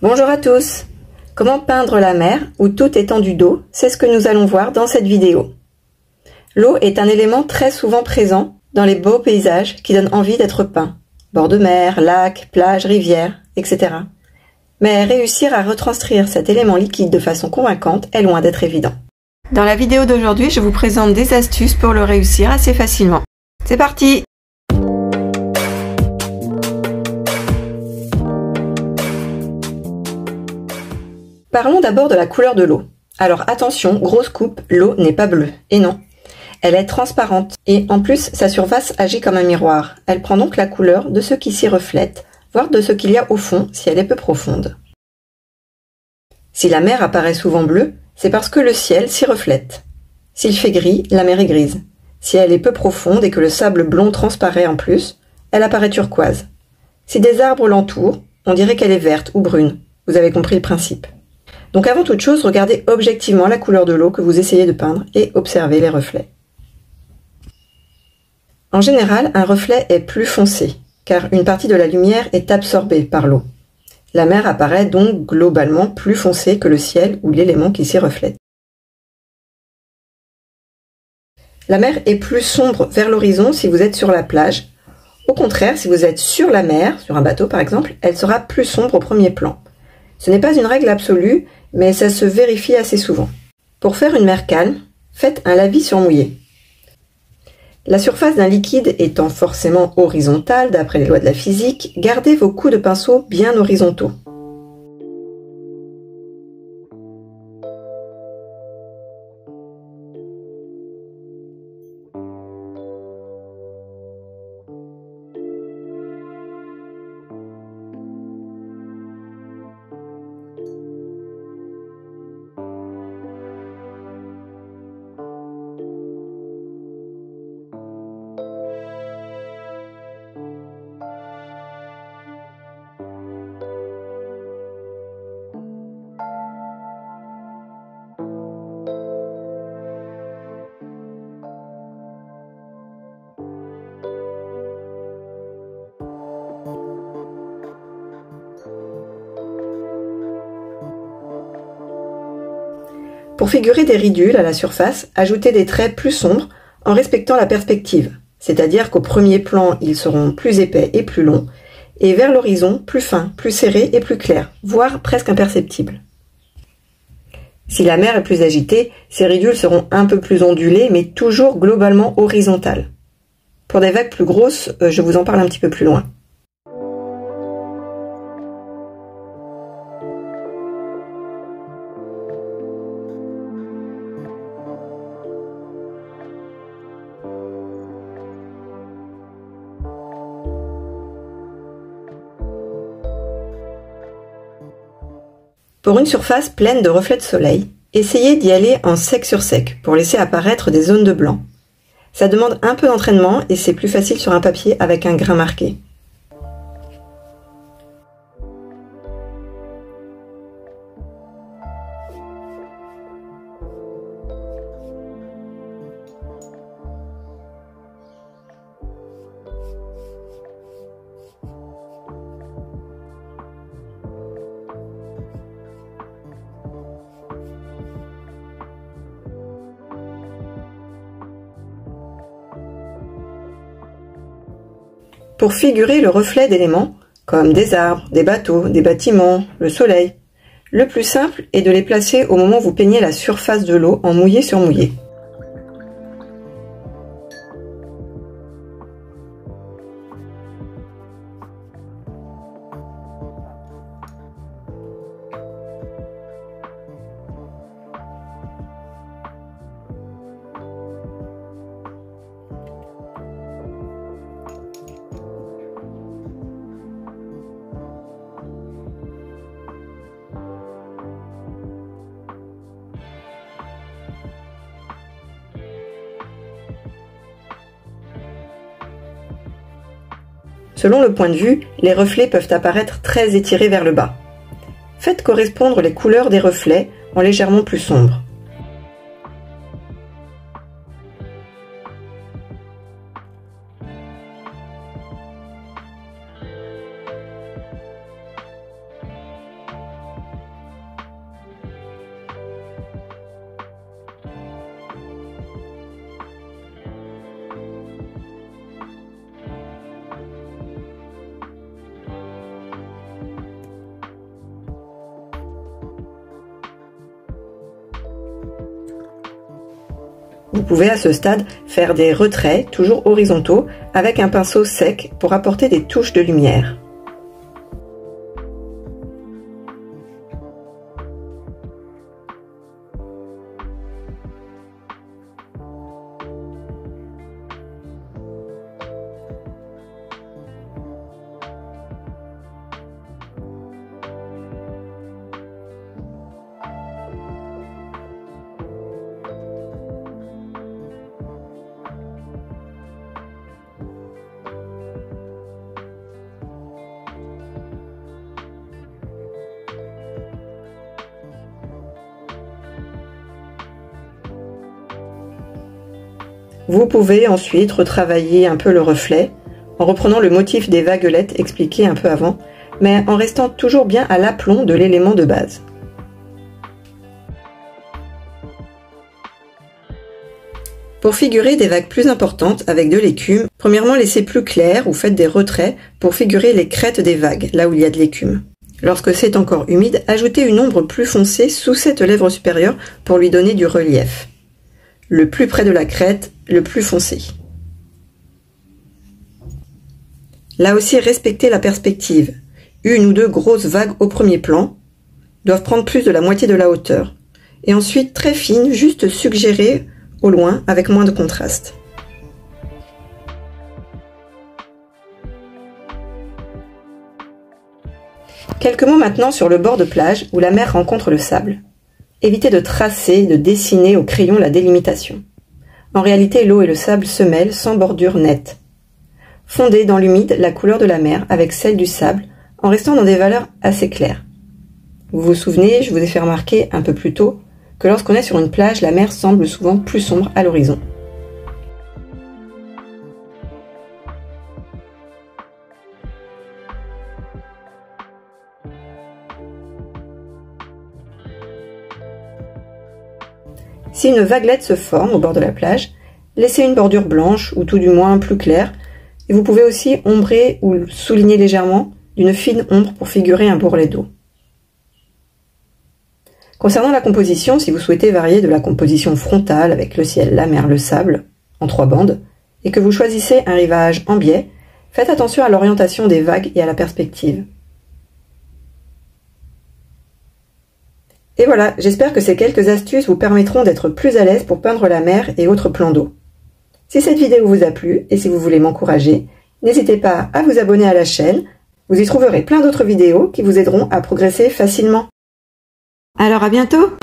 Bonjour à tous! Comment peindre la mer où tout est tendu d'eau, c'est ce que nous allons voir dans cette vidéo. L'eau est un élément très souvent présent dans les beaux paysages qui donnent envie d'être peints. Bords de mer, lacs, plages, rivières, etc. Mais réussir à retranscrire cet élément liquide de façon convaincante est loin d'être évident. Dans la vidéo d'aujourd'hui, je vous présente des astuces pour le réussir assez facilement. C'est parti! Parlons d'abord de la couleur de l'eau. Alors attention, grosse coupe, l'eau n'est pas bleue. Et non, elle est transparente. Et en plus, sa surface agit comme un miroir. Elle prend donc la couleur de ce qui s'y reflète, voire de ce qu'il y a au fond si elle est peu profonde. Si la mer apparaît souvent bleue, c'est parce que le ciel s'y reflète. S'il fait gris, la mer est grise. Si elle est peu profonde et que le sable blond transparaît en plus, elle apparaît turquoise. Si des arbres l'entourent, on dirait qu'elle est verte ou brune. Vous avez compris le principe. Donc avant toute chose, regardez objectivement la couleur de l'eau que vous essayez de peindre et observez les reflets. En général, un reflet est plus foncé, car une partie de la lumière est absorbée par l'eau. La mer apparaît donc globalement plus foncée que le ciel ou l'élément qui s'y reflète. La mer est plus sombre vers l'horizon si vous êtes sur la plage. Au contraire, si vous êtes sur la mer, sur un bateau par exemple, elle sera plus sombre au premier plan. Ce n'est pas une règle absolue, mais ça se vérifie assez souvent. Pour faire une mer calme, faites un lavis sur mouillé. La surface d'un liquide étant forcément horizontale d'après les lois de la physique, gardez vos coups de pinceau bien horizontaux. Pour figurer des ridules à la surface, ajoutez des traits plus sombres en respectant la perspective, c'est-à-dire qu'au premier plan, ils seront plus épais et plus longs, et vers l'horizon, plus fins, plus serrés et plus clairs, voire presque imperceptibles. Si la mer est plus agitée, ces ridules seront un peu plus ondulées, mais toujours globalement horizontales. Pour des vagues plus grosses, je vous en parle un petit peu plus loin. Pour une surface pleine de reflets de soleil, essayez d'y aller en sec sur sec pour laisser apparaître des zones de blanc. Ça demande un peu d'entraînement et c'est plus facile sur un papier avec un grain marqué. Pour figurer le reflet d'éléments, comme des arbres, des bateaux, des bâtiments, le soleil, le plus simple est de les placer au moment où vous peignez la surface de l'eau en mouillé sur mouillé. Selon le point de vue, les reflets peuvent apparaître très étirés vers le bas. Faites correspondre les couleurs des reflets en légèrement plus sombres. Vous pouvez à ce stade faire des retraits, toujours horizontaux, avec un pinceau sec pour apporter des touches de lumière. Vous pouvez ensuite retravailler un peu le reflet en reprenant le motif des vaguelettes expliqué un peu avant, mais en restant toujours bien à l'aplomb de l'élément de base. Pour figurer des vagues plus importantes avec de l'écume, premièrement laissez plus clair ou faites des retraits pour figurer les crêtes des vagues, là où il y a de l'écume. Lorsque c'est encore humide, ajoutez une ombre plus foncée sous cette lèvre supérieure pour lui donner du relief. Le plus près de la crête, le plus foncé. Là aussi, respectez la perspective. Une ou deux grosses vagues au premier plan doivent prendre plus de la moitié de la hauteur. Et ensuite, très fines, juste suggérées au loin avec moins de contraste. Quelques mots maintenant sur le bord de plage où la mer rencontre le sable. Évitez de tracer, de dessiner au crayon la délimitation. En réalité, l'eau et le sable se mêlent sans bordure nette. Fondez dans l'humide la couleur de la mer avec celle du sable en restant dans des valeurs assez claires. Vous vous souvenez, je vous ai fait remarquer un peu plus tôt que lorsqu'on est sur une plage, la mer semble souvent plus sombre à l'horizon. Si une vaguelette se forme au bord de la plage, laissez une bordure blanche ou tout du moins plus claire, et vous pouvez aussi ombrer ou souligner légèrement d'une fine ombre pour figurer un bourrelet d'eau. Concernant la composition, si vous souhaitez varier de la composition frontale avec le ciel, la mer, le sable, en 3 bandes, et que vous choisissez un rivage en biais, faites attention à l'orientation des vagues et à la perspective. Et voilà, j'espère que ces quelques astuces vous permettront d'être plus à l'aise pour peindre la mer et autres plans d'eau. Si cette vidéo vous a plu et si vous voulez m'encourager, n'hésitez pas à vous abonner à la chaîne, vous y trouverez plein d'autres vidéos qui vous aideront à progresser facilement. Alors à bientôt!